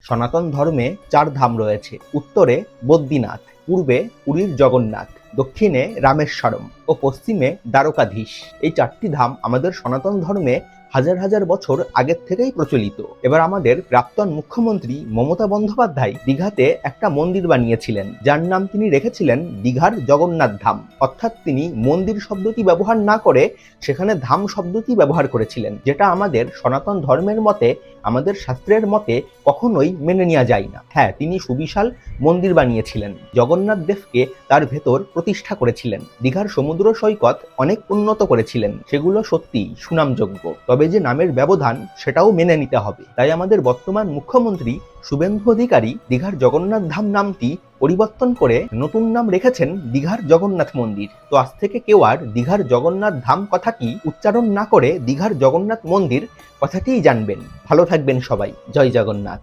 সনাতন ধর্মে 4 ধাম রয়েছে। উত্তরে বদ্রীনাথ, পূর্বে পুরীর জগন্নাথ, দক্ষিণে রামেশ্বরম ও পশ্চিমে দ্বারকাধীশ। এই 4টি ধাম আমাদের সনাতন ধর্মে হাজার হাজার বছর আগের থেকেই প্রচলিত। এবার আমাদের প্রাক্তন মুখ্যমন্ত্রী মমতা বন্দ্যোপাধ্যায় দীঘাতে একটা মন্দির বানিয়েছিলেন, যার নাম তিনি রেখেছিলেন দীঘার জগন্নাথ ধাম। অর্থাৎ তিনি মন্দির শব্দটি ব্যবহার না করে সেখানে ধাম শব্দটি ব্যবহার করেছিলেন, যেটা আমাদের সনাতন ধর্মের মতে, আমাদের শাস্ত্রের মতে কখনোই মেনে নেওয়া যায় না। হ্যাঁ, তিনি সুবিশাল মন্দির বানিয়েছিলেন, জগন্নাথ দেবকে তার ভেতর প্রতিষ্ঠা করেছিলেন, দীঘার সমুদ্র সৈকত অনেক উন্নত করেছিলেন, সেগুলো সত্যি সুনামযোগ্য। তবে যে নামের ব্যবধান সেটাও মেনে নিতে হবে। তাই আমাদের বর্তমান মুখ্যমন্ত্রী শুভেন্দু অধিকারী দীঘার জগন্নাথ ধাম নামটি পরিবর্তন করে নতুন নাম রেখেছেন দীঘার জগন্নাথ মন্দির। তো আজ থেকে কেউ আর দীঘার জগন্নাথ ধাম কথাটি উচ্চারণ না করে দীঘার জগন্নাথ মন্দির কথাটিই জানবেন। ভালো থাকবেন সবাই। জয় জগন্নাথ।